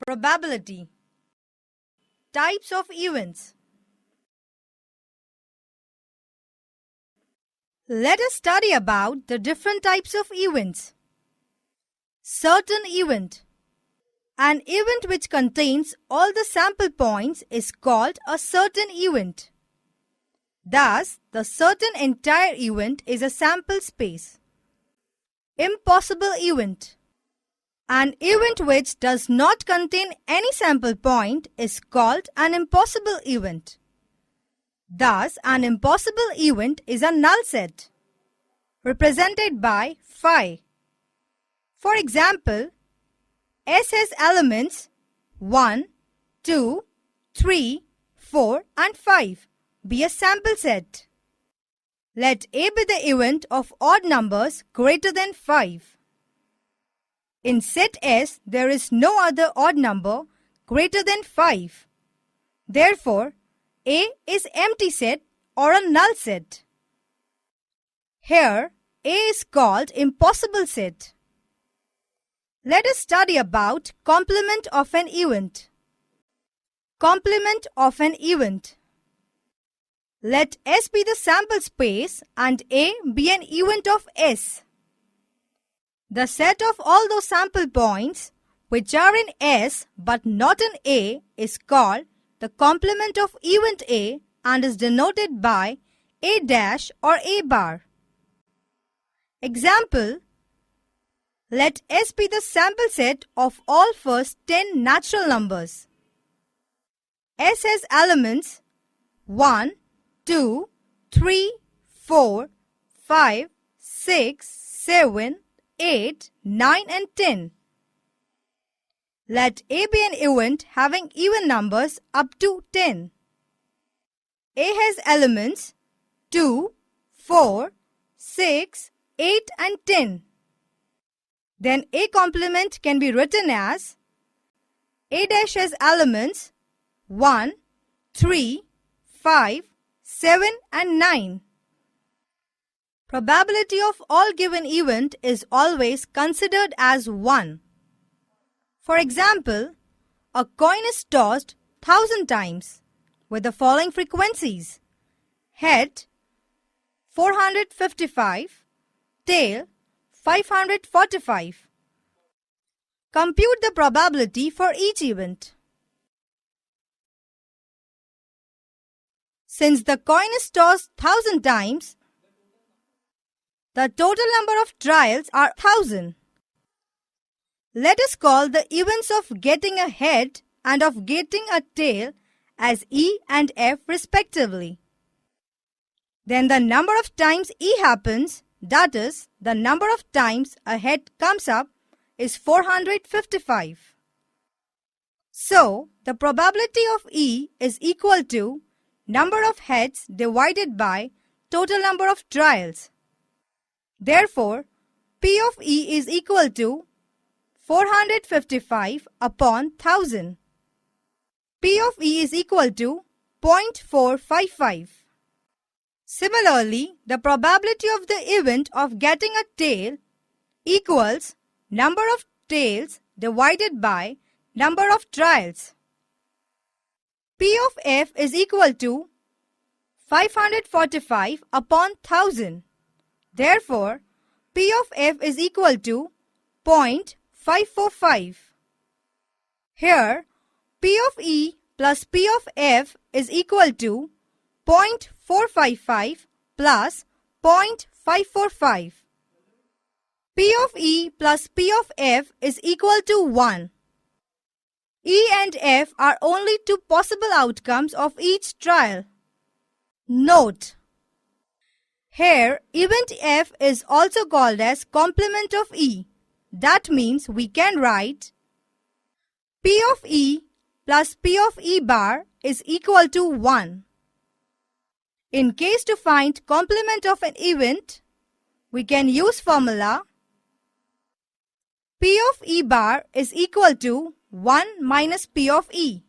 Probability. Types of events. Let us study about the different types of events. Certain event. An event which contains all the sample points is called a certain event. Thus, the certain entire event is a sample space. Impossible event. An event which does not contain any sample point is called an impossible event. Thus, an impossible event is a null set, represented by phi. For example, S has elements 1, 2, 3, 4 and 5. Be a sample set. Let A be the event of odd numbers greater than 5. In set S, there is no other odd number greater than 5. Therefore, A is empty set or a null set. Here, A is called impossible set. Let us study about complement of an event. Complement of an event. Let S be the sample space and A be an event of S. The set of all those sample points which are in S but not in A is called the complement of event A and is denoted by A dash or A bar. Example: let S be the sample set of all first 10 natural numbers. S has elements 1, 2, 3, 4, 5, 6, 7, 8, 9 and 10. Let A be an event having even numbers up to 10. A has elements 2, 4, 6, 8 and 10. Then A complement can be written as A dash has elements 1, 3, 5, 7 and 9. Probability of all given event is always considered as 1. For example, a coin is tossed 1000 times with the following frequencies: head 455, tail 545. Compute the probability for each event. Since the coin is tossed 1000 times, the total number of trials are 1000. Let us call the events of getting a head and of getting a tail as E and F respectively. Then the number of times E happens, that is, the number of times a head comes up, is 455. So, the probability of E is equal to number of heads divided by total number of trials. Therefore, P of E is equal to 455 upon 1000. P of E is equal to 0.455. Similarly, the probability of the event of getting a tail equals number of tails divided by number of trials. P of F is equal to 545 upon 1000. Therefore, P of F is equal to 0.545. Here, P of E plus P of F is equal to 0.455 plus 0.545. P of E plus P of F is equal to 1. E and F are only two possible outcomes of each trial. Note: here, event F is also called as complement of E. That means we can write P of E plus P of E bar is equal to 1. In case to find complement of an event, we can use formula P of E bar is equal to 1 minus P of E.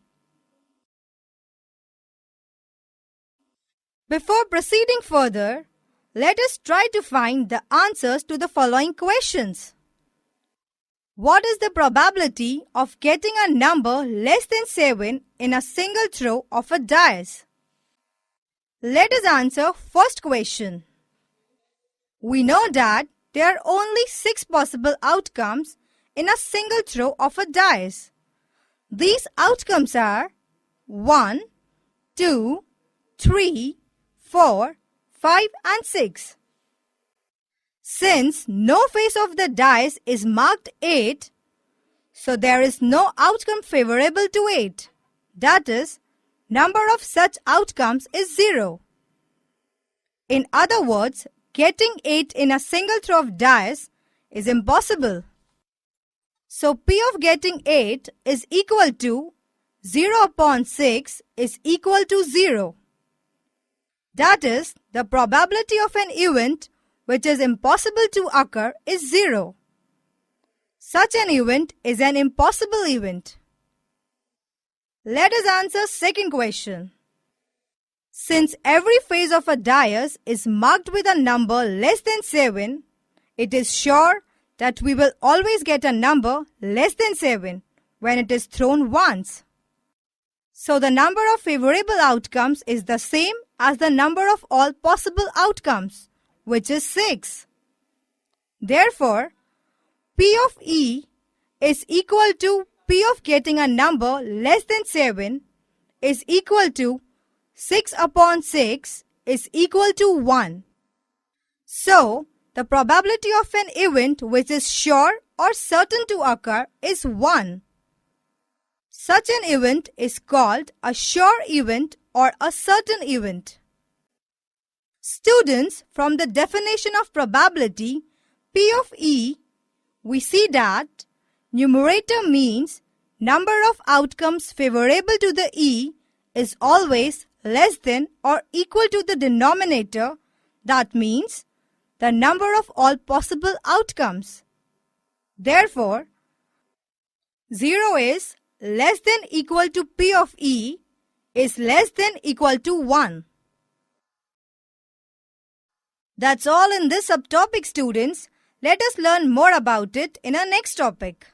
Before proceeding further, let us try to find the answers to the following questions. What is the probability of getting a number less than 7 in a single throw of a dice? Let us answer first question. We know that there are only 6 possible outcomes in a single throw of a dice. These outcomes are 1, 2, 3, 4, 5 and 6. Since no face of the dice is marked 8, so there is no outcome favorable to 8. That is, number of such outcomes is 0. In other words, getting 8 in a single throw of dice is impossible. So P of getting 8 is equal to 0 upon 6 is equal to 0. That is, the probability of an event which is impossible to occur is 0. Such an event is an impossible event. Let us answer second question. Since every face of a dice is marked with a number less than 7, it is sure that we will always get a number less than 7 when it is thrown once. So the number of favorable outcomes is the same as the number of all possible outcomes, which is 6. Therefore, P of E is equal to P of getting a number less than 7 is equal to 6 upon 6 is equal to 1. So, the probability of an event which is sure or certain to occur is 1. Such an event is called a sure event or a certain event. Students, from the definition of probability, P of E, we see that numerator means number of outcomes favorable to the E is always less than or equal to the denominator, that means the number of all possible outcomes. Therefore, 0 is less than equal to P of E is less than equal to 1. That's all in this subtopic, students. Let us learn more about it in our next topic.